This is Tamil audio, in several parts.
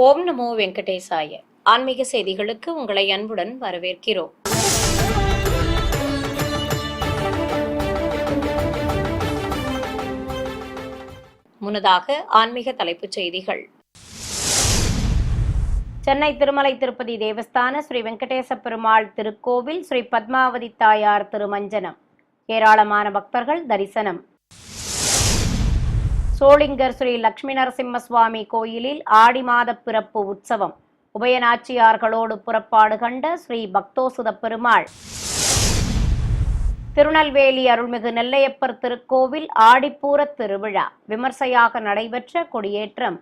ஓம் நமோ வெங்கடேசாய. ஆன்மீக செய்திகளுக்கு உங்களை அன்புடன் வரவேற்கிறோம். முன்னதாக ஆன்மீக தலைப்புச் செய்திகள். சென்னை திருமலை திருப்பதி தேவஸ்தான ஸ்ரீ வெங்கடேச பெருமாள் திருக்கோவில் ஸ்ரீ பத்மாவதி தாயார் திருமஞ்சனம். ஏராளமான பக்தர்கள் தரிசனம். சோளிங்கர் ஸ்ரீ லட்சுமி நரசிம்ம சுவாமி கோயிலில் ஆடி மாத பிறப்பு உற்சவம். உபயநாச்சியார்களோடு புறப்பாடு கண்ட ஸ்ரீ பக்தோசுத பெருமாள். திருநெல்வேலி அருள்மிகு நெல்லையப்பர் திருக்கோவில் ஆடிப்பூர திருவிழா விமர்சையாக நடைபெற்ற கொடியேற்றம்.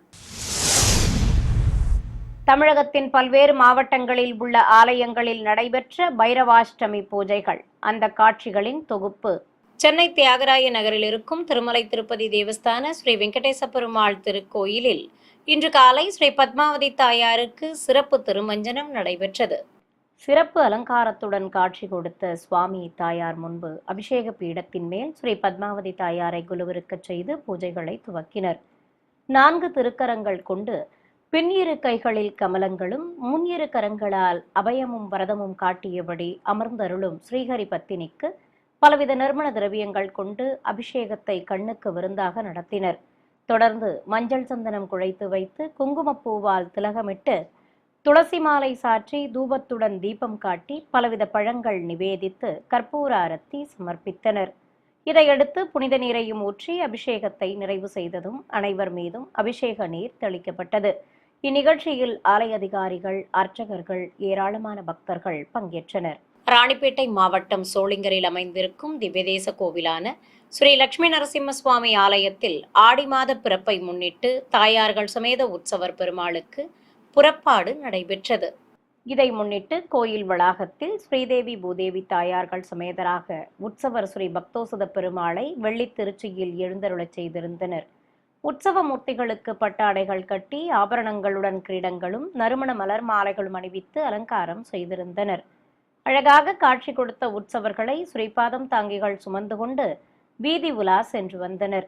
தமிழகத்தின் பல்வேறு மாவட்டங்களில் உள்ள ஆலயங்களில் நடைபெற்ற பைரவாஷ்டமி பூஜைகள், அந்த காட்சிகளின் தொகுப்பு. சென்னை தியாகராய நகரில் இருக்கும் திருமலை திருப்பதி தேவஸ்தான ஸ்ரீ வெங்கடேச பெருமாள் திருக்கோயிலில் இன்று காலை ஸ்ரீ பத்மாவதி தாயாருக்கு சிறப்பு திருமஞ்சனம் நடைபெற்றது. சிறப்பு அலங்காரத்துடன் காட்சி கொடுத்த சுவாமி தாயார் முன்பு அபிஷேக பீடத்தின் மேல் ஸ்ரீ பத்மாவதி தாயாரை குலுவிருக்கச் செய்து பூஜைகளை துவக்கினர். 4 திருக்கரங்கள் கொண்டு பின்னிரு கைகளில் கமலங்களும் முன்னிரு கரங்களால் அபயமும் வரதமும் காட்டியபடி அமர்ந்தருளும் ஸ்ரீஹரி பத்தினிக்கு பலவித நறுமண திரவியங்கள் கொண்டு அபிஷேகத்தை கண்ணுக்கு விருந்தாக நடத்தினர். தொடர்ந்து மஞ்சள் சந்தனம் குழைத்து வைத்து குங்குமப்பூவால் திலகமிட்டு துளசி மாலை சாற்றி தூபத்துடன் தீபம் காட்டி பலவித பழங்கள் நிவேதித்து கற்பூர ஆரத்தி சமர்ப்பித்தனர். இதையடுத்து புனித நீரையும் ஊற்றி அபிஷேகத்தை நிறைவு செய்ததும் அனைவர் மீதும் அபிஷேக நீர் தெளிக்கப்பட்டது. இந்நிகழ்ச்சியில் ஆலய அதிகாரிகள், அர்ச்சகர்கள், ஏராளமான பக்தர்கள் பங்கேற்றனர். ராணிப்பேட்டை மாவட்டம் சோளிங்கரில் அமைந்திருக்கும் திவ்யதேச கோவிலான ஸ்ரீ லட்சுமி நரசிம்ம சுவாமி ஆலயத்தில் ஆடி மாத பிறப்பை முன்னிட்டு தாயார்கள் சமேத உற்சவர் பெருமாளுக்கு புறப்பாடு நடைபெற்றது. இதை முன்னிட்டு கோயில் வளாகத்தில் ஸ்ரீதேவி பூதேவி தாயார்கள் சமேதராக உற்சவர் ஸ்ரீ பக்தோசுத பெருமாளை வெள்ளி திருச்சியில் எழுந்தருளச் செய்திருந்தனர். உற்சவ மூர்த்திகளுக்கு பட்டாடைகள் கட்டி ஆபரணங்களுடன் கிரீடங்களும் நறுமண மலர் மாலைகளும் அணிவித்து அலங்காரம் செய்திருந்தனர். அழகாக காட்சி கொடுத்த உற்சவர்களை ஸ்ரீபாதம் தாங்கிகள் சுமந்து கொண்டு வீதி உலா சென்று வந்தனர்.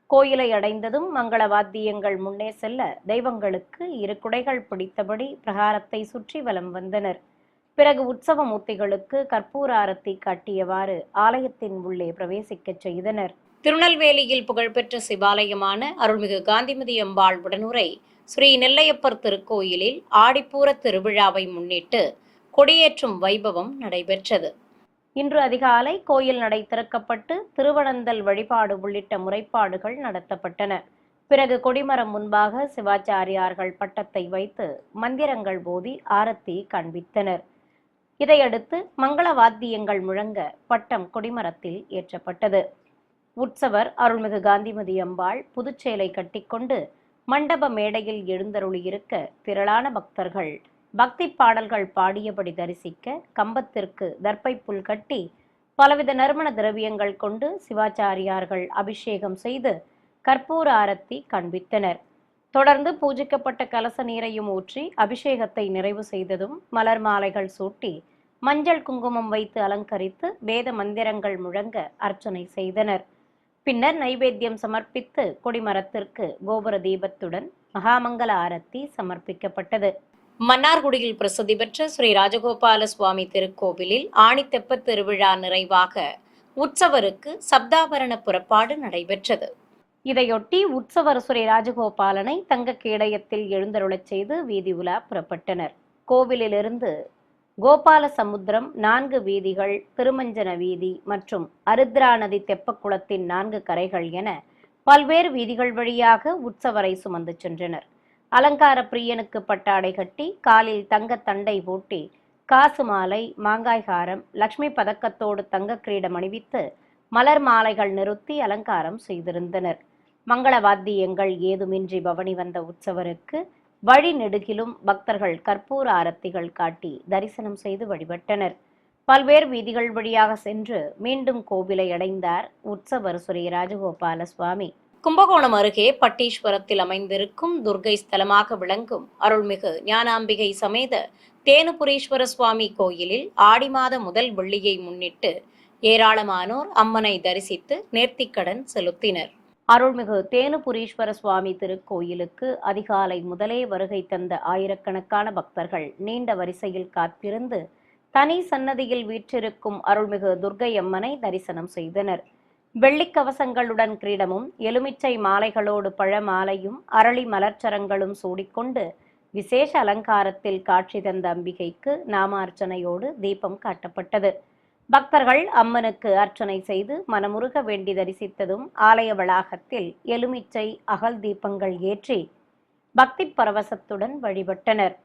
கோயிலை அடைந்ததும் மங்கள வாத்தியங்கள் முன்னே செல்ல தெய்வங்களுக்கு 2 குடைகள் பிடித்தபடி பிரகாரத்தை சுற்றி வலம் வந்தனர். பிறகு உற்சவ மூர்த்திகளுக்கு கற்பூர ஆரத்தி காட்டியவாறு ஆலயத்தின் உள்ளே பிரவேசிக்கச் செய்தனர். திருநெல்வேலியில் புகழ்பெற்ற சிவாலயமான அருள்மிகு காந்திமதி அம்பாள் உடனுரை ஸ்ரீ நெல்லையப்பர் திருக்கோயிலில் ஆடிப்பூர திருவிழாவை முன்னிட்டு கொடியேற்றும் வைபவம் நடைபெற்றது. இன்று அதிகாலை கோயில் நடை திறக்கப்பட்டு திருவனந்தல் வழிபாடு உள்ளிட்ட முறைப்பாடுகள் நடத்தப்பட்டன. பிறகு கொடிமரம் முன்பாக சிவாச்சாரியார்கள் பட்டத்தை வைத்து மந்திரங்கள் போதி ஆரத்தி காண்பித்தனர். இதையடுத்து மங்கள வாத்தியங்கள் முழங்க பட்டம் கொடிமரத்தில் ஏற்றப்பட்டது. உற்சவர் அருள்மிகு காந்திமதி அம்பாள் புதுச்சேலை கட்டிக்கொண்டு மண்டப மேடையில் எழுந்தருளியிருக்க திரளான பக்தர்கள் பக்தி பாடல்கள் பாடியபடி தரிசிக்க கம்பத்திற்கு தர்ப்பை புல் கட்டி பலவித நறுமண திரவியங்கள் கொண்டு சிவாச்சாரியார்கள் அபிஷேகம் செய்து கற்பூர ஆரத்தி காண்பித்தனர். தொடர்ந்து பூஜிக்கப்பட்ட கலச நீரையும் ஊற்றி அபிஷேகத்தை நிறைவு செய்ததும் மலர் மாலைகள் சூட்டி மஞ்சள் குங்குமம் வைத்து அலங்கரித்து வேத மந்திரங்கள் முழங்க அர்ச்சனை செய்தனர். பின்னர் நைவேத்தியம் சமர்ப்பித்து கொடிமரத்திற்கு கோபுர தீபத்துடன் மகாமங்கல ஆரத்தி சமர்ப்பிக்கப்பட்டது. மன்னார்குடியில் பிரசித்தி பெற்ற ஸ்ரீ ராஜகோபால சுவாமி திருக்கோவிலில் ஆணித்தெப்ப திருவிழா நிறைவாக உற்சவருக்கு சப்தாபரண புறப்பாடு நடைபெற்றது. இதையொட்டி உற்சவர் ஸ்ரீ ராஜகோபாலனை தங்க கேடயத்தில் எழுந்தருளச் செய்து வீதி உலா புறப்பட்டனர். கோவிலிலிருந்து கோபால சமுத்திரம், 4 வீதிகள், திருமஞ்சன வீதி மற்றும் அருத்ரா நதி தெப்பக்குளத்தின் 4 கரைகள் என பல்வேறு வீதிகள் வழியாக உற்சவரை சுமந்து சென்றனர். அலங்கார பிரியனுக்கு பட்டாடை கட்டி காலில் தங்க தண்டை போட்டி காசு மாலை, மாங்காய் ஹாரம், லட்சுமி பதக்கத்தோடு தங்க கிரீடம் அணிவித்து மலர் மாலைகள் நிறுத்தி அலங்காரம் செய்திருந்தனர். மங்கள வாத்தியங்கள் ஏதுமின்றி பவனி வந்த உற்சவருக்கு வழி நெடுகிலும் பக்தர்கள் கற்பூர ஆரத்திகள் காட்டி தரிசனம் செய்து வழிபட்டனர். பல்வேறு வீதிகள் வழியாக சென்று மீண்டும் கோவிலை அடைந்தார் உற்சவர் ஸ்ரீ ராஜகோபால சுவாமி. கும்பகோணம் அருகே பட்டீஸ்வரத்தில் அமைந்திருக்கும் துர்க்கை ஸ்தலமாக விளங்கும் அருள்மிகு ஞானாம்பிகை சமேத தேனுபுரீஸ்வர சுவாமி கோயிலில் ஆடி மாத முதல் வெள்ளியை முன்னிட்டு ஏராளமானோர் அம்மனை தரிசித்து நேர்த்திக்கடன் செலுத்தினர். அருள்மிகு தேனுபுரீஸ்வர சுவாமி திருக்கோயிலுக்கு அதிகாலை முதலே வருகை தந்த ஆயிரக்கணக்கான பக்தர்கள் நீண்ட வரிசையில் காத்திருந்து தனி சன்னதியில் வீற்றிருக்கும் அருள்மிகு துர்க்கை அம்மனை தரிசனம் செய்தனர். வெள்ளிக்கவசங்களுடன் கிரீடமும் எலுமிச்சை மாலைகளோடு பழமாலையும் அரளி மலர்ச்சரங்களும் சூடிக்கொண்டு விசேஷ அலங்காரத்தில் காட்சி தந்த அம்பிகைக்கு நாமார்ச்சனையோடு தீபம் காட்டப்பட்டது. பக்தர்கள் அம்மனுக்கு அர்ச்சனை செய்து மனமுருக வேண்டி தரிசித்ததும் ஆலய வளாகத்தில் எலுமிச்சை அகல் தீபங்கள் ஏற்றி பக்தி பரவசத்துடன் வழிபட்டனர்.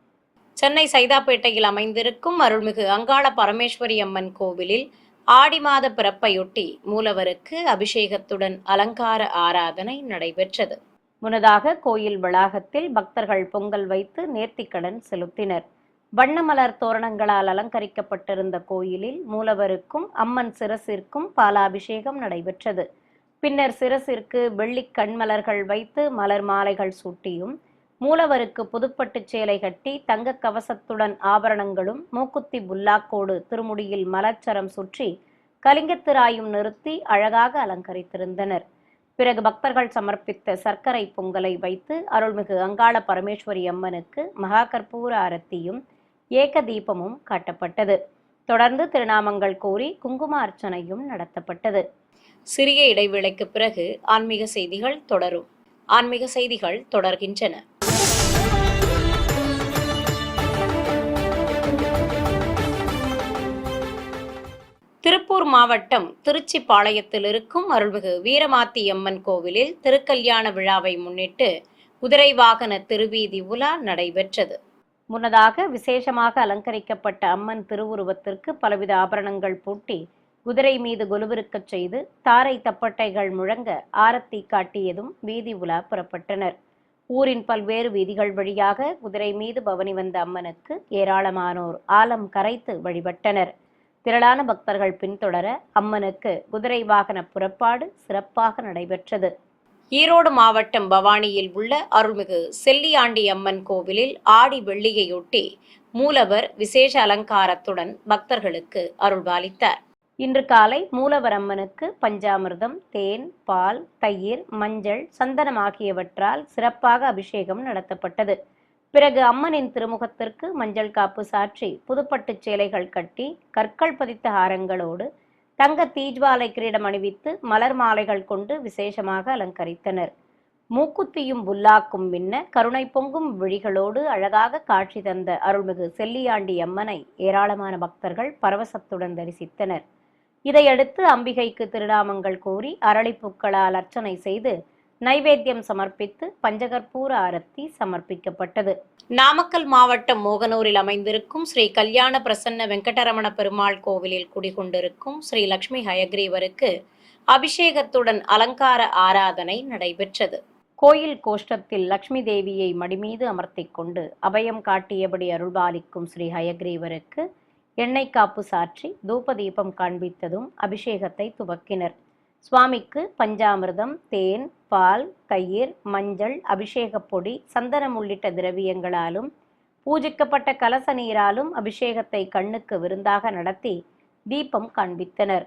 சென்னை சைதாப்பேட்டையில் அமைந்திருக்கும் அருள்மிகு அங்காள பரமேஸ்வரி அம்மன் கோவிலில் ஆடி மாத பிறப்பையொட்டி மூலவருக்கு அபிஷேகத்துடன் அலங்கார ஆராதனை நடைபெற்றது. முன்னதாக கோயில் வளாகத்தில் பக்தர்கள் பொங்கல் வைத்து நேர்த்திக்கடன் செலுத்தினர். வண்ணமலர் தோரணங்களால் அலங்கரிக்கப்பட்டிருந்த கோயிலில் மூலவருக்கும் அம்மன் சிரசிற்கும் பாலாபிஷேகம் நடைபெற்றது. பின்னர் சிரசிற்கு வெள்ளி கண்மலர்கள் வைத்து மலர் மாலைகள் சூட்டியும் மூலவருக்கு புதுப்பட்டு சேலை கட்டி தங்க கவசத்துடன் ஆபரணங்களும் மூக்குத்தி புல்லாக்கோடு திருமுடியில் மலர்ச்சரம் சுற்றி கலிங்கத்திராயும் நிறுத்தி அழகாக அலங்கரித்திருந்தனர். பிறகு பக்தர்கள் சமர்ப்பித்த சர்க்கரை பொங்கலை வைத்து அருள்மிகு அங்காள பரமேஸ்வரி அம்மனுக்கு மகா கற்பூர ஆரத்தியும் ஏக தீபமும் காட்டப்பட்டது. தொடர்ந்து திருநாமங்கள் கூறி குங்கும அர்ச்சனையும் நடத்தப்பட்டது. சிறிய இடைவேளைக்கு பிறகு ஆன்மீக செய்திகள் தொடரும். ஆன்மீக செய்திகள் தொடர்கின்றன. திருப்பூர் மாவட்டம் திருச்சிபாளையத்தில் இருக்கும் அருள்மிகு வீரமாத்தி அம்மன் கோவிலில் திருக்கல்யாண விழாவை முன்னிட்டு குதிரை வாகன திருவீதி உலா நடைபெற்றது. முன்னதாக விசேஷமாக அலங்கரிக்கப்பட்ட அம்மன் திருவுருவத்திற்கு பலவித ஆபரணங்கள் பூட்டி குதிரை மீது கொலுவிருக்கச் செய்து தாரை தப்பட்டைகள் முழங்க ஆரத்தி காட்டியதும் வீதி உலா புறப்பட்டனர். ஊரின் பல்வேறு வீதிகள் வழியாக குதிரை மீது பவனி வந்த அம்மனுக்கு ஏராளமானோர் ஆலம் கரைத்து வழிபட்டனர். திரளான பக்தர்கள் பின்தொடர அம்மனுக்கு குதிரை வாகன புறப்பாடு சிறப்பாக நடைபெற்றது. ஈரோடு மாவட்டம் பவானியில் உள்ள அருள்மிகு செல்லியாண்டி அம்மன் கோவிலில் ஆடி வெள்ளியையொட்டி மூலவர் விசேஷ அலங்காரத்துடன் பக்தர்களுக்கு அருள்பாலித்தார். இன்று காலை மூலவர் அம்மனுக்கு பஞ்சாமிர்தம், தேன், பால், தயிர், மஞ்சள், சந்தனம் ஆகியவற்றால் சிறப்பாக அபிஷேகம் நடத்தப்பட்டது. பிறகு அம்மனின் திருமுகத்திற்கு மஞ்சள் காப்பு சாற்றி புதுப்பட்டு சேலைகள் கட்டி கற்கள் பதித்த ஹாரங்களோடு தங்க தீஜ்வாலை கிரீடம் அணிவித்து மலர் மாலைகள் கொண்டு விசேஷமாக அலங்கரித்தனர். மூக்குத்தியும் புல்லாக்கும் மின்ன கருணை பொங்கும் விழிகளோடு அழகாக காட்சி தந்த அருள்மிகு செல்லியாண்டி அம்மனை ஏராளமான பக்தர்கள் பரவசத்துடன் தரிசித்தனர். இதையடுத்து அம்பிகைக்கு திருநாமங்கள் கூறி அரளிப்பூக்களால் அர்ச்சனை செய்து நைவேத்தியம் சமர்ப்பித்து பஞ்சகற்பூர ஆரத்தி சமர்ப்பிக்கப்பட்டது. நாமக்கல் மாவட்டம் மோகனூரில் அமைந்திருக்கும் ஸ்ரீ கல்யாண பிரசன்ன வெங்கடரமண பெருமாள் கோவிலில் குடிகொண்டிருக்கும் ஸ்ரீ லட்சுமி ஹயக்ரீவருக்கு அபிஷேகத்துடன் அலங்கார ஆராதனை நடைபெற்றது. கோயில் கோஷ்டத்தில் லட்சுமி தேவியை மடிமீது அமர்த்திக் கொண்டு அபயம் காட்டியபடி அருள்பாலிக்கும் ஸ்ரீ ஹயக்ரீவருக்கு எண்ணெய் காப்பு சாற்றி தூப தீபம் காண்பித்ததும் அபிஷேகத்தை துவக்கினர். சுவாமிக்கு பஞ்சாமிர்தம், தேன், பால், தயிர், மஞ்சள், அபிஷேகப் பொடி, சந்தனம் உள்ளிட்ட திரவியங்களாலும் பூஜிக்கப்பட்ட கலச நீராலும் அபிஷேகத்தை கண்ணுக்கு விருந்தாக நடத்தி தீபம் காண்பித்தனர்.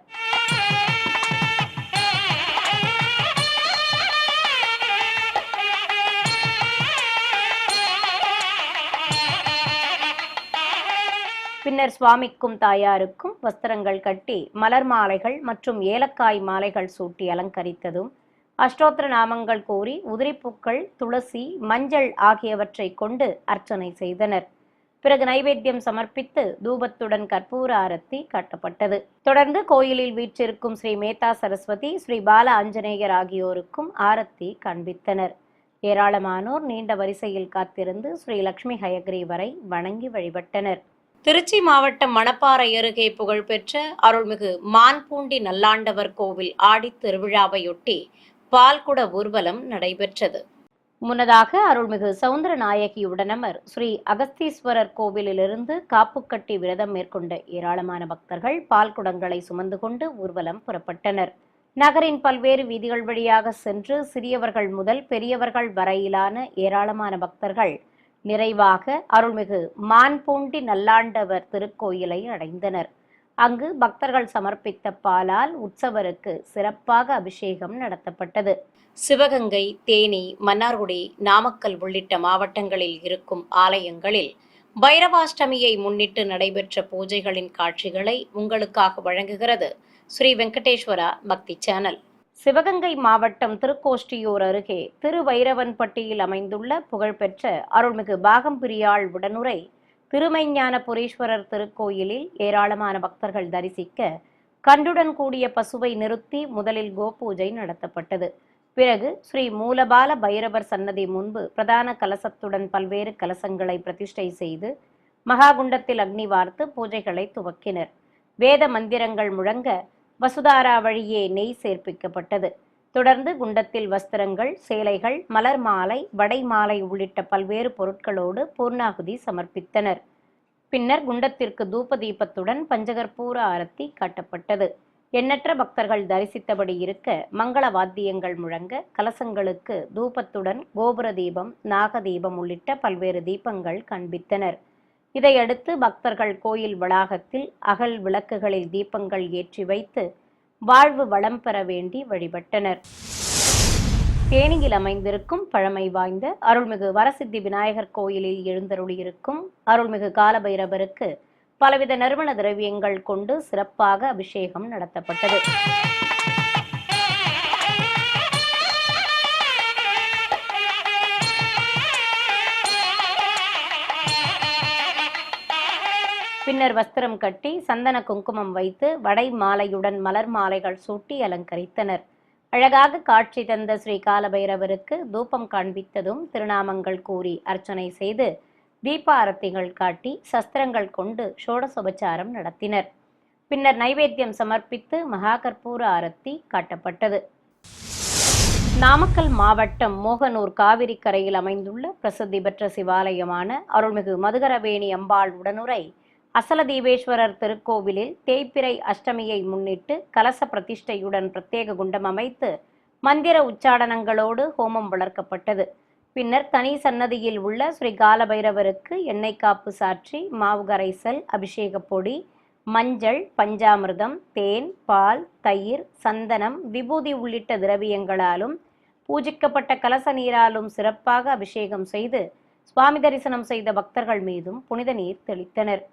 பின்னர் சுவாமிக்கும் தாயாருக்கும் வஸ்திரங்கள் கட்டி மலர் மாலைகள் மற்றும் ஏலக்காய் மாலைகள் சூட்டி அலங்கரித்ததும் அஷ்டோத்திர நாமங்கள் கூறி உதிரிப்பூக்கள், துளசி, மஞ்சள் ஆகியவற்றை கொண்டு அர்ச்சனை செய்தனர். பிறகு நைவேத்தியம் சமர்ப்பித்து தூபத்துடன் கற்பூர ஆரத்தி காட்டப்பட்டது. தொடர்ந்து கோயிலில் வீற்றிருக்கும் ஸ்ரீ மேத்தா சரஸ்வதி, ஸ்ரீ பால ஆஞ்சநேயர் ஆகியோருக்கும் ஆரத்தி காண்பித்தனர். ஏராளமானோர் நீண்ட வரிசையில் காத்திருந்து ஸ்ரீ லட்சுமி ஹயக்ரீவரை வணங்கி வழிபட்டனர். திருச்சி மாவட்டம் மணப்பாறை அருகே புகழ்பெற்ற அருள்மிகு மான்பூண்டி நல்லாண்டவர் கோவில் ஆடித் திருவிழாவையொட்டி பால்குட ஊர்வலம் நடைபெற்றது. முன்னதாக அருள்மிகு சவுந்தரநாயகியுடனமர் ஸ்ரீ அகஸ்தீஸ்வரர் கோவிலிலிருந்து காப்புக்கட்டி விரதம் மேற்கொண்ட ஏராளமான பக்தர்கள் பால்குடங்களை சுமந்து கொண்டு ஊர்வலம் புறப்பட்டனர். நகரின் பல்வேறு வீதிகள் வழியாக சென்று சிறியவர்கள் முதல் பெரியவர்கள் வரையிலான ஏராளமான பக்தர்கள் நிறைவாக அருள்மிகு மான்பூண்டி நல்லாண்டவர் திருக்கோயிலை அடைந்தனர். அங்கு பக்தர்கள் சமர்ப்பித்த பாலால் உற்சவருக்கு சிறப்பாக அபிஷேகம் நடத்தப்பட்டது. சிவகங்கை, தேனி, மன்னார்குடி, நாமக்கல் உள்ளிட்ட மாவட்டங்களில் இருக்கும் ஆலயங்களில் பைரவாஷ்டமியை முன்னிட்டு நடைபெற்ற பூஜைகளின் காட்சிகளை உங்களுக்காக வழங்குகிறது ஸ்ரீ வெங்கடேஸ்வரா பக்தி சேனல். சிவகங்கை மாவட்டம் திருக்கோஷ்டியூர் அருகே திருவைரவன்பட்டியில் அமைந்துள்ள புகழ்பெற்ற அருள்மிகு பாகம்பிரியாள் உடனுரை திருமைஞானபுரீஸ்வரர் திருக்கோயிலில் ஏராளமான பக்தர்கள் தரிசிக்க கன்றுடன் கூடிய பசுவை நிறுத்தி முதலில் கோபூஜை நடத்தப்பட்டது. பிறகு ஸ்ரீ மூலபால பைரவர் சன்னதி முன்பு பிரதான கலசத்துடன் பல்வேறு கலசங்களை பிரதிஷ்டை செய்து மகாகுண்டத்தில் அக்னி வார்த்து பூஜைகளை துவக்கினர். வேத மந்திரங்கள் முழங்க வசுதாரா வழியே நெய் சேர்ப்பிக்கப்பட்டது. தொடர்ந்து குண்டத்தில் வஸ்திரங்கள், சேலைகள், மலர் மாலை, வடை மாலை உள்ளிட்ட பல்வேறு பொருட்களோடு பூர்ணாகுதி சமர்ப்பித்தனர். பின்னர் குண்டத்திற்கு தூப தீபத்துடன் பஞ்சகற்பூர ஆரத்தி காட்டப்பட்டது. எண்ணற்ற பக்தர்கள் தரிசித்தபடி இருக்க மங்கள வாத்தியங்கள் முழங்க கலசங்களுக்கு தூபத்துடன் கோபுர தீபம், நாக தீபம் உள்ளிட்ட பல்வேறு தீபங்கள் காண்பித்தனர். இதையடுத்து பக்தர்கள் கோயில் வளாகத்தில் அகல் விளக்குகளில் தீபங்கள் ஏற்றி வைத்து வாழ்வு வளம் பெற வேண்டி வழிபட்டனர். தேனியில் அமைந்திருக்கும் பழமை வாய்ந்த அருள்மிகு வரசித்தி விநாயகர் கோயிலில் எழுந்தருளியிருக்கும் அருள்மிகு காலபைரவருக்கு பலவித நறுமண திரவியங்கள் கொண்டு சிறப்பாக அபிஷேகம் நடத்தப்பட்டது. பின்னர் வஸ்திரம் கட்டி சந்தன குங்குமம் வைத்து வடை மாலையுடன் மலர் மாலைகள் சூட்டி அலங்கரித்தனர். அழகாக காட்சி தந்த ஸ்ரீ காலபைரவருக்கு தூபம் காண்பித்ததும் திருநாமங்கள் கூறி அர்ச்சனை செய்து தீபாரத்திகள் காட்டி சஸ்திரங்கள் கொண்டு ஷோடசோபச்சாரம் நடத்தினர். பின்னர் நைவேத்தியம் சமர்ப்பித்து மகாகற்பூர ஆரத்தி காட்டப்பட்டது. நாமக்கல் மாவட்டம் மோகனூர் காவிரி கரையில் அமைந்துள்ள பிரசித்தி பெற்ற சிவாலயமான அருள்மிகு மதுகரவேணி அம்பாள் உடனுரை அசலதீபேஸ்வரர் திருக்கோவிலில் தேய்பிறை அஷ்டமியை முன்னிட்டு கலச பிரதிஷ்டையுடன் பிரத்யேக குண்டம் அமைத்து மந்திர உச்சாடனங்களோடு ஹோமம் வளர்க்கப்பட்டது. பின்னர் தனி சன்னதியில் உள்ள ஸ்ரீ காலபைரவருக்கு எண்ணெய் காப்பு சாற்றி மாவு கரைசல், அபிஷேக பொடி, மஞ்சள், பஞ்சாமிர்தம், தேன், பால், தயிர், சந்தனம், விபூதி உள்ளிட்ட திரவியங்களாலும் பூஜிக்கப்பட்ட கலச நீராலும் சிறப்பாக அபிஷேகம் செய்து சுவாமி தரிசனம் செய்த பக்தர்கள் மீதும் புனித நீர் தெளித்தனர்.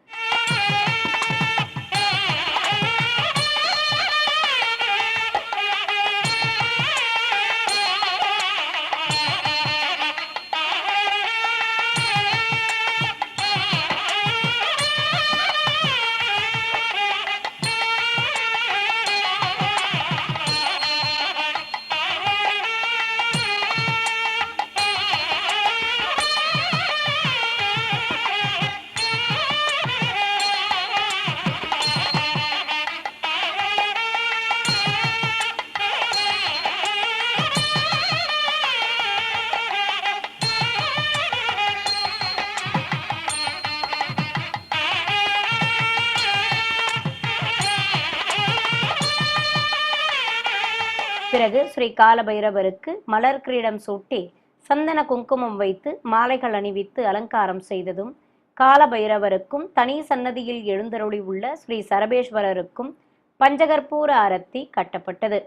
பிறகு ஸ்ரீ காலபைரவருக்கு மலர் கிரீடம் சூட்டி சந்தன குங்குமம் வைத்து மாலைகள் அணிவித்து அலங்காரம் செய்ததும் காலபைரவருக்கும் தனி சன்னதியில் எழுந்தருளி உள்ள ஸ்ரீ சரபேஸ்வரருக்கும் பஞ்சகற்பூர ஆரத்தி கட்டப்பட்டது.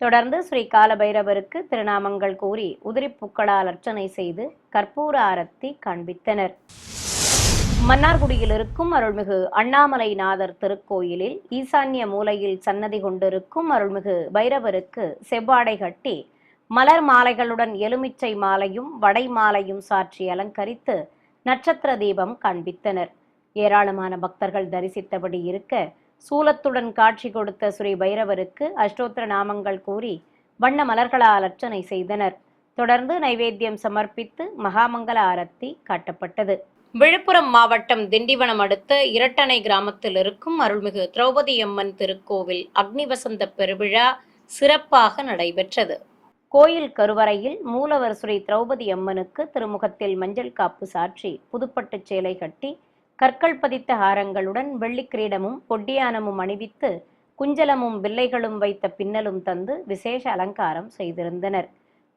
தொடர்ந்து ஸ்ரீ காலபைரவருக்கு திருநாமங்கள் கூறி உதிரிப்பூக்களால் அர்ச்சனை செய்து கற்பூர ஆரத்தி காண்பித்தனர். மன்னார்குடியில் இருக்கும் அருள்மிகு அண்ணாமலைநாதர் திருக்கோயிலில் ஈசான்ய மூலையில் சன்னதி கொண்டிருக்கும் அருள்மிகு பைரவருக்கு செவ்வாடை கட்டி மலர் மாலைகளுடன் எலுமிச்சை மாலையும் வடை மாலையும் சாற்றி அலங்கரித்து நட்சத்திர தீபம் காண்பித்தனர். ஏராளமான பக்தர்கள் தரிசித்தபடி இருக்க சூலத்துடன் காட்சி கொடுத்த ஸ்ரீ பைரவருக்கு அஷ்டோத்திர நாமங்கள் கூறி வண்ண மலர்களால் அர்ச்சனை செய்தனர். தொடர்ந்து நைவேத்தியம் சமர்ப்பித்து மகாமங்கல ஆரத்தி காட்டப்பட்டது. விழுப்புரம் மாவட்டம் திண்டிவனம் அடுத்த இரட்டனை கிராமத்தில் இருக்கும் அருள்மிகு திரௌபதி அம்மன் திருக்கோவில் அக்னிவசந்த பெருவிழா சிறப்பாக நடைபெற்றது. கோயில் கருவறையில் மூலவர் ஸ்ரீ திரௌபதி அம்மனுக்கு திருமுகத்தில் மஞ்சள் காப்பு சாற்றி புதுப்பட்டு சேலை கட்டி கற்கள் பதித்த ஹாரங்களுடன் வெள்ளி கிரீடமும் பொட்டியானமும் அணிவித்து குஞ்சலமும் வில்லைகளும் வைத்த பின்னலும் தந்து விசேஷ அலங்காரம் செய்திருந்தனர்.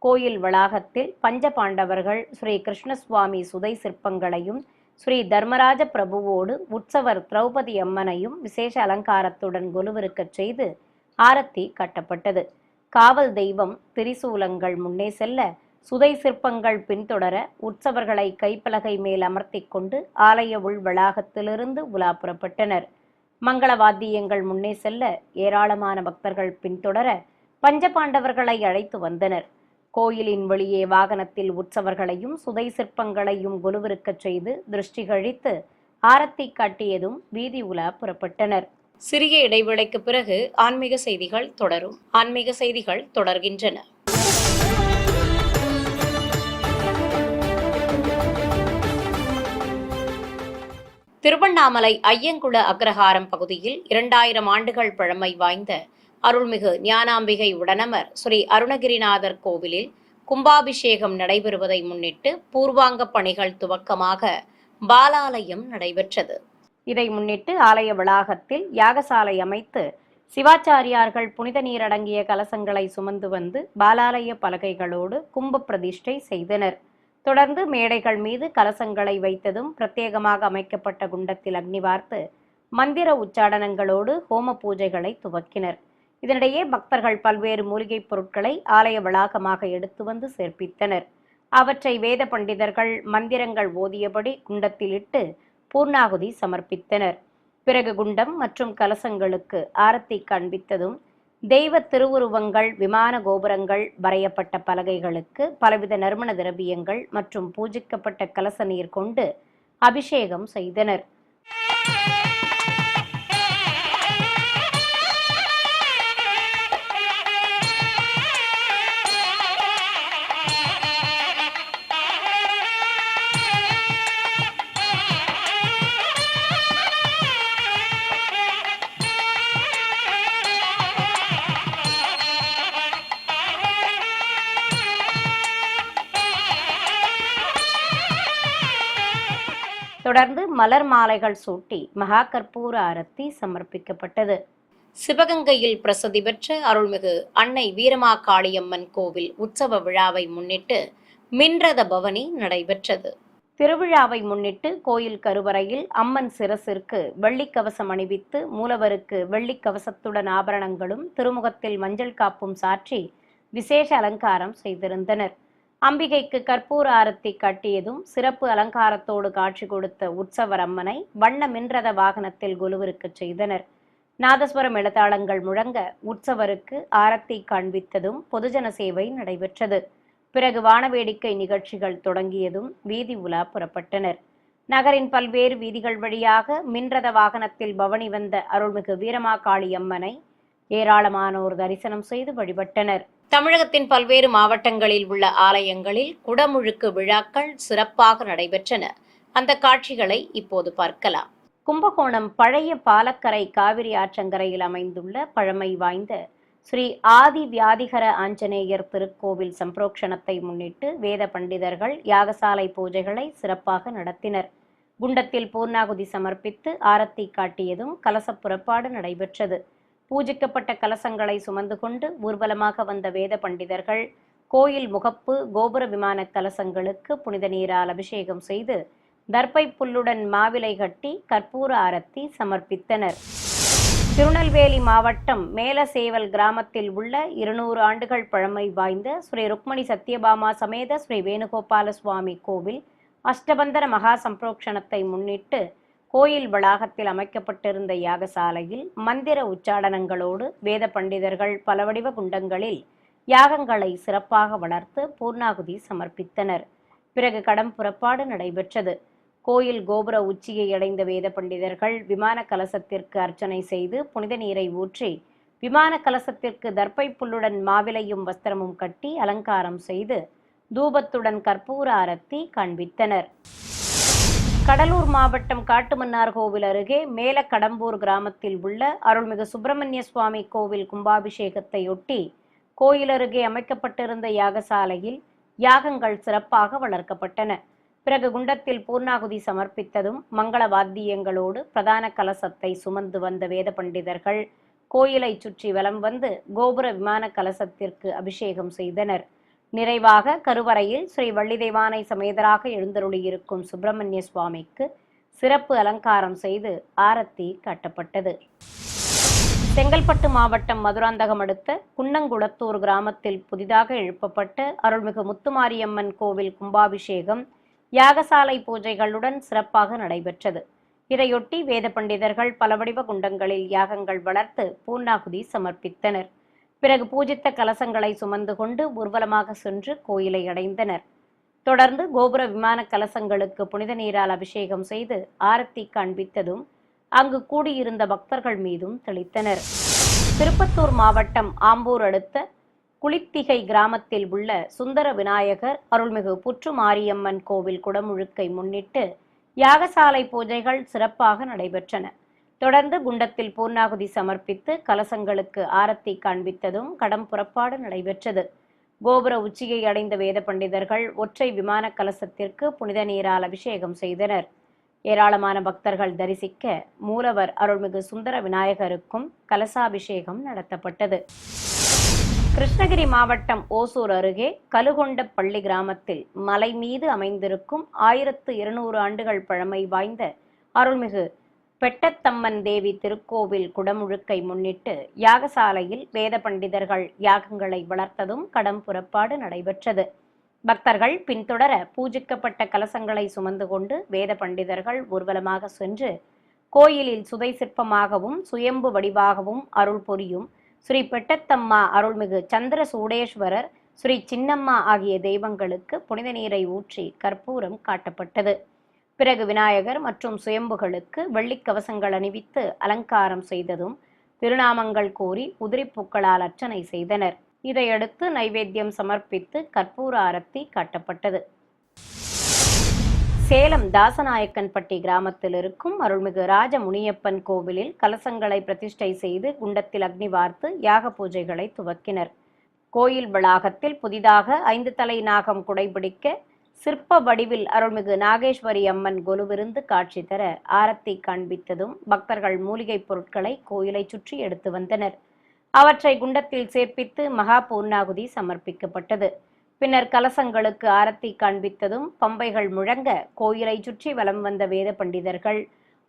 கோயில் வளாகத்தில் பஞ்ச பாண்டவர்கள், ஸ்ரீ கிருஷ்ணசுவாமி சுதை சிற்பங்களையும் ஸ்ரீ தர்மராஜ பிரபுவோடு உற்சவர் திரௌபதி அம்மனையும் விசேஷ அலங்காரத்துடன் கொலுவிருக்கச் செய்து ஆரத்தி கட்டப்பட்டது. காவல் தெய்வம் திரிசூலங்கள் முன்னே செல்ல, சுதை சிற்பங்கள் பின்தொடர உற்சவர்களை கைப்பலகை மேல் அமர்த்தி கொண்டு ஆலய உள் வளாகத்திலிருந்து உலா புறப்பட்டனர். மங்கள வாத்தியங்கள் முன்னே செல்ல, ஏராளமான பக்தர்கள் பின்தொடர பஞ்சபாண்டவர்களை அழைத்து வந்தனர். கோயிலின் வெளியே வாகனத்தில் உற்சவர்களையும் சுதை சிற்பங்களையும் கொலுவிருக்கச் செய்து திருஷ்டி கழித்து ஆரத்தி காட்டியதும் வீதி உலா புறப்பட்டனர். சிறிய இடைவேளைக்கு பிறகு ஆன்மீக செய்திகள் தொடரும். ஆன்மீக செய்திகள் தொடர்கின்றன. திருவண்ணாமலை ஐயங்குள அக்ரஹாரம் பகுதியில் 2000 ஆண்டுகள் பழமை வாய்ந்த அருள்மிகு ஞானாம்பிகை உடனமர் ஸ்ரீ அருணகிரிநாதர் கோவிலில் கும்பாபிஷேகம் நடைபெறுவதை முன்னிட்டு பூர்வாங்க பணிகள் துவக்கமாக பாலாலயம் நடைபெற்றது. இதை முன்னிட்டு ஆலய வளாகத்தில் யாகசாலை அமைத்து சிவாச்சாரியார்கள் புனித நீர் அடங்கிய கலசங்களை சுமந்து வந்து பாலாலய பலகைகளோடு கும்ப பிரதிஷ்டை செய்தனர். தொடர்ந்து மேடைகள் மீது கலசங்களை வைத்ததும் பிரத்யேகமாக அமைக்கப்பட்ட குண்டத்தில் அக்னி வார்த்து மந்திர உச்சாடனங்களோடு ஹோம பூஜைகளை துவக்கினர். இதனிடையே பக்தர்கள் பல்வேறு மூலிகைப் பொருட்களை ஆலய வளாகமாக எடுத்து வந்து சேர்ப்பித்தனர். அவற்றை வேத பண்டிதர்கள் மந்திரங்கள் ஓதியபடி குண்டத்தில் இட்டு பூர்ணாகுதி சமர்ப்பித்தனர். பிறகு குண்டம் மற்றும் கலசங்களுக்கு ஆரத்தி காண்பித்ததும் தெய்வ திருவுருவங்கள், விமான கோபுரங்கள், வரையப்பட்ட பலகைகளுக்கு பலவித நறுமண திரவியங்கள் மற்றும் பூஜிக்கப்பட்ட கலச நீர் கொண்டு அபிஷேகம் செய்தனர். தொடர்ந்து மலர் மாலைகள் சூட்டி மகா கற்பூர ஆரத்தி சமர்ப்பிக்கப்பட்டது. சிவகங்கையில் பிரசித்தி பெற்ற அருள்மிகு அன்னை வீரமாகாளியம்மன் கோவில் உற்சவ விழாவை முன்னிட்டு மின்ரத பவனி நடைபெற்றது. திருவிழாவை முன்னிட்டு கோயில் கருவறையில் அம்மன் சிரசிற்கு வெள்ளிக்கவசம் அணிவித்து மூலவருக்கு வெள்ளிக்கவசத்துடன் ஆபரணங்களும் திருமுகத்தில் மஞ்சள் காப்பும் சாற்றி விசேஷ அலங்காரம் செய்திருந்தனர். அம்பிகைக்கு கற்பூர ஆரத்தி கட்டியதும் சிறப்பு அலங்காரத்தோடு காட்சி கொடுத்த உற்சவர் அம்மனை வண்ண மின்ரத வாகனத்தில் கொலுவிருக்கச் செய்தனர். நாதஸ்வரம் எழுத்தாளங்கள் முழங்க உற்சவருக்கு ஆரத்தி காண்பித்ததும் பொதுஜன சேவை நடைபெற்றது. பிறகு வானவேடிக்கை நிகழ்ச்சிகள் தொடங்கியதும் வீதி உலா புறப்பட்டனர். நகரின் பல்வேறு வீதிகள் வழியாக மின்ரத வாகனத்தில் பவனி வந்த அருள்மிகு வீரமாகாளி அம்மனை ஏராளமானோர் தரிசனம் செய்து வழிபட்டனர். தமிழகத்தின் பல்வேறு மாவட்டங்களில் உள்ள ஆலயங்களில் குடமுழுக்கு விழாக்கள் சிறப்பாக நடைபெற்றன. அந்த காட்சிகளை இப்போது பார்க்கலாம். கும்பகோணம் பழைய பாலக்கரை காவிரி ஆற்றங்கரையில் அமைந்துள்ள பழமை வாய்ந்த ஸ்ரீ ஆதி வியாதிகர ஆஞ்சநேயர் திருக்கோவில் சம்பிரோக்ஷணத்தை முன்னிட்டு வேத பண்டிதர்கள் யாகசாலை பூஜைகளை சிறப்பாக நடத்தினர். குண்டத்தில் பூர்ணாகுதி சமர்ப்பித்து ஆரத்தி காட்டியதும் கலச புறப்பாடு நடைபெற்றது. பூஜிக்கப்பட்ட கலசங்களை சுமந்து கொண்டு ஊர்வலமாக வந்த வேத பண்டிதர்கள் கோயில் முகப்பு, கோபுர விமான கலசங்களுக்கு புனித நீரால் அபிஷேகம் செய்து தர்ப்பை புல்லுடன் மாவிலை கட்டி கற்பூர ஆரத்தி சமர்ப்பித்தனர். திருநெல்வேலி மாவட்டம் மேலசேவல் கிராமத்தில் உள்ள 200 ஆண்டுகள் பழமை வாய்ந்த ஸ்ரீ ருக்மணி சத்யபாமா சமேத ஸ்ரீ வேணுகோபால சுவாமி கோவில் அஷ்டபந்தன மகா சம்பிரோக்ஷணத்தை முன்னிட்டு கோயில் வளாகத்தில் அமைக்கப்பட்டிருந்த யாகசாலையில் மந்திர உச்சாடனங்களோடு வேத பண்டிதர்கள் பல வடிவ குண்டங்களில் யாகங்களை சிறப்பாக வளர்த்து பூர்ணாகுதி சமர்ப்பித்தனர். பிறகு கடம் புறப்பாடு நடைபெற்றது. கோயில் கோபுர உச்சியை அடைந்த வேத பண்டிதர்கள் விமான கலசத்திற்கு அர்ச்சனை செய்து புனித நீரை ஊற்றி விமான கலசத்திற்கு தர்ப்பை புல்லுடன் மாவிலையும் வஸ்திரமும் கட்டி அலங்காரம் செய்து தூபத்துடன் கற்பூர ஆரத்தி காண்பித்தனர். கடலூர் மாவட்டம் காட்டுமன்னார் கோவில் அருகே மேல கடம்பூர் கிராமத்தில் உள்ள அருள்மிகு சுப்பிரமணிய சுவாமி கோவில் கும்பாபிஷேகத்தையொட்டி கோயில் அருகே அமைக்கப்பட்டிருந்த யாகசாலையில் யாகங்கள் சிறப்பாக வளர்க்கப்பட்டன. பிறகு குண்டத்தில் பூர்ணாகுதி சமர்ப்பித்ததும் மங்கள வாத்தியங்களோடு பிரதான கலசத்தை சுமந்து வந்த வேத பண்டிதர்கள் கோயிலை சுற்றி வலம் வந்து கோபுர விமான கலசத்திற்கு அபிஷேகம் செய்தனர். நிறைவாக கருவறையில் ஸ்ரீ வள்ளிதேவானை சமேதராக எழுந்தருளியிருக்கும் சுப்பிரமணிய சுவாமிக்கு சிறப்பு அலங்காரம் செய்து ஆரத்தி காட்டப்பட்டது. செங்கல்பட்டு மாவட்டம் மதுராந்தகம் அடுத்த குன்னங்குளத்தூர் கிராமத்தில் புதிதாக எழுப்பப்பட்ட அருள்மிகு முத்துமாரியம்மன் கோவில் கும்பாபிஷேகம் யாகசாலை பூஜைகளுடன் சிறப்பாக நடைபெற்றது. இதையொட்டி வேத பண்டிதர்கள் பல வடிவ குண்டங்களில் யாகங்கள் வளர்த்து பூர்ணாகுதி சமர்ப்பித்தனர். பிறகு பூஜித்த கலசங்களை சுமந்து கொண்டு ஊர்வலமாக சென்று கோயிலை அடைந்தனர். தொடர்ந்து கோபுர விமான கலசங்களுக்கு புனித நீரால் அபிஷேகம் செய்து ஆரத்தி காண்பித்ததும் அங்கு கூடியிருந்த பக்தர்கள் மீதும் தெளித்தனர். திருப்பத்தூர் மாவட்டம் ஆம்பூர் அடுத்த குளித்திகை கிராமத்தில் உள்ள சுந்தர விநாயகர் அருள்மிகு புற்று மாரியம்மன் கோவில் குடமுழுக்கை முன்னிட்டு யாகசாலை பூஜைகள் சிறப்பாக நடைபெற்றன. தொடர்ந்து குண்டத்தில் பூர்ணாகுதி சமர்ப்பித்து கலசங்களுக்கு ஆரத்தி காண்பித்ததும் கடம் புறப்பாடு நடைபெற்றது. கோபுர உச்சியை அடைந்த வேத பண்டிதர்கள் ஒற்றை விமான கலசத்திற்கு புனித நீரால் அபிஷேகம் செய்தனர். ஏராளமான பக்தர்கள் தரிசிக்க மூலவர் அருள்மிகு சுந்தர விநாயகருக்கும் கலசாபிஷேகம் நடத்தப்பட்டது. கிருஷ்ணகிரி மாவட்டம் ஓசூர் அருகே கலுகொண்டப்பள்ளி கிராமத்தில் மலை மீது அமைந்திருக்கும் 1200 ஆண்டுகள் பழமை வாய்ந்த அருள்மிகு பெட்டத்தம்மன் தேவி திருக்கோவில் குடமுழுக்கை முன்னிட்டு யாகசாலையில் வேத பண்டிதர்கள் யாகங்களை வளர்த்ததும் கடம் புறப்பாடு நடைபெற்றது. பக்தர்கள் பின்தொடர பூஜிக்கப்பட்ட கலசங்களை சுமந்து கொண்டு வேத பண்டிதர்கள் ஊர்வலமாக சென்று கோயிலில் சுதை சிற்பமாகவும் சுயம்பு வடிவாகவும் அருள் புரியும் ஸ்ரீ பெட்டத்தம்மா, அருள்மிகு சந்திர சூடேஸ்வரர், ஸ்ரீ சின்னம்மா ஆகிய தெய்வங்களுக்கு புனித நீரை ஊற்றி கற்பூரம் காட்டப்பட்டது. பிறகு விநாயகர் மற்றும் சுயம்புகளுக்கு வெள்ளிக்கவசங்கள் அணிவித்து அலங்காரம் செய்ததும் திருநாமங்கள் கூறி உதிரிப்பூக்களால் அர்ச்சனை செய்தனர். இதையடுத்து நைவேத்தியம் சமர்ப்பித்து கற்பூர ஆரத்தி காட்டப்பட்டது. சேலம் தாசநாயக்கன்பட்டி கிராமத்தில் இருக்கும் அருள்மிகு ராஜ முனியப்பன் கோவிலில் கலசங்களை பிரதிஷ்டை செய்து குண்டத்தில் அக்னி வார்த்து யாக பூஜைகளை துவக்கினர். கோயில் வளாகத்தில் புதிதாக 5 தலை நாகம் குடைபிடிக்க சிற்ப வடிவில் அருள்மிகு நாகேஸ்வரி அம்மன் கொலுவிருந்து காட்சி தர ஆரத்தி காண்பித்ததும் பக்தர்கள் மூலிகை பொருட்களை கோயிலை சுற்றி எடுத்து வந்தனர். அவற்றை குண்டத்தில் சேர்ப்பித்து மகா பூர்ணாகுதி சமர்ப்பிக்கப்பட்டது. பின்னர் கலசங்களுக்கு ஆரத்தி காண்பித்ததும் பம்பைகள் முழங்க கோயிலை சுற்றி வலம் வந்த வேத பண்டிதர்கள்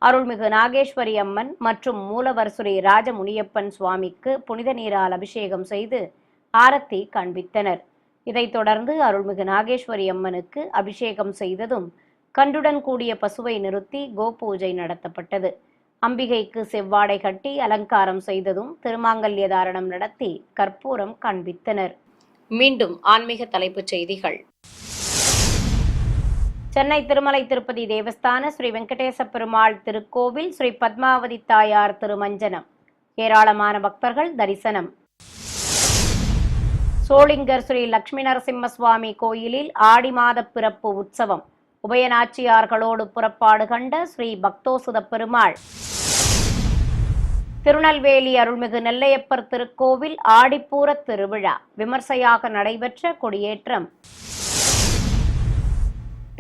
அருள்மிகு நாகேஸ்வரி அம்மன் மற்றும் மூலவர் ஸ்ரீ ராஜ முனியப்பன் சுவாமிக்கு புனித நீரால் அபிஷேகம் செய்து ஆரத்தி காண்பித்தனர். இதைத் தொடர்ந்து அருள்மிகு நாகேஸ்வரி அம்மனுக்கு அபிஷேகம் செய்ததும் கன்றுடன் கூடிய பசுவை நிறுத்தி கோபூஜை நடத்தப்பட்டது. அம்பிகைக்கு செவ்வாடை கட்டி அலங்காரம் செய்ததும் திருமாங்கல்ய தாரணம் நடத்தி கற்பூரம் காண்பித்தனர். மீண்டும் ஆன்மீக தலைப்புச் செய்திகள். சென்னை திருமலை திருப்பதி தேவஸ்தான ஸ்ரீ வெங்கடேச பெருமாள் திருக்கோவில் ஸ்ரீ பத்மாவதி தாயார் திருமஞ்சனம். ஏராளமான பக்தர்கள் தரிசனம். சோளிங்கர் ஸ்ரீ லட்சுமி நரசிம்ம சுவாமி கோயிலில் ஆடி மாத பிறப்பு உற்சவம். உபயநாச்சியார்களோடு புறப்பாடு கண்ட ஸ்ரீ பக்தோசுத பெருமாள். திருநெல்வேலி அருள்மிகு நெல்லையப்பர் திருக்கோவில் ஆடிப்பூர திருவிழா விமர்சையாக நடைபெற்ற கொடியேற்றம்.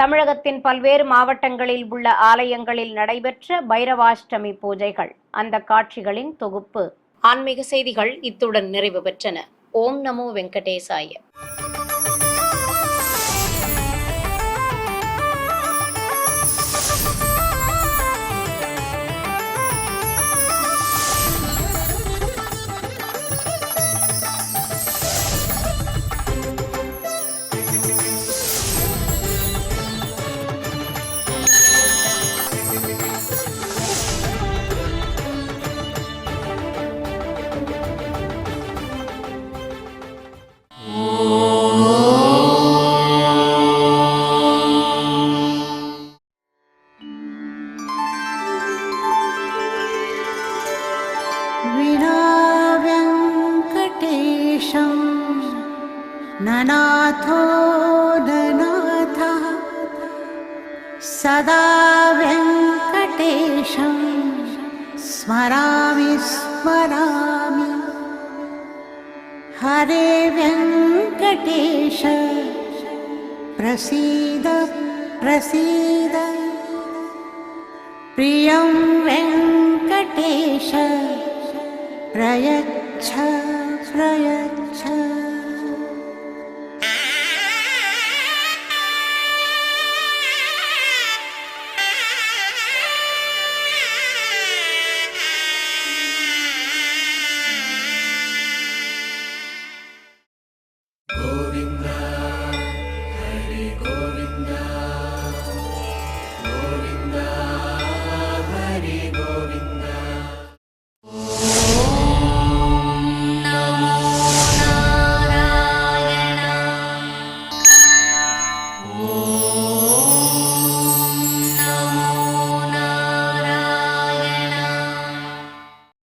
தமிழகத்தின் பல்வேறு மாவட்டங்களில் உள்ள ஆலயங்களில் நடைபெற்ற பைரவாஷ்டமி பூஜைகள், அந்த காட்சிகளின் தொகுப்பு. ஆன்மீக செய்திகள் இத்துடன் நிறைவு பெற்றன. ஓம் நமோ வெங்கடேசாய. ननाथो ननाथः सदा वेङ्कटेशं स्मरामि स्मरामि। हरे वेङ्कटेश प्रसीद प्रसीद। प्रियं वेङ्कटेश प्रयच्छ प्रयच्छ।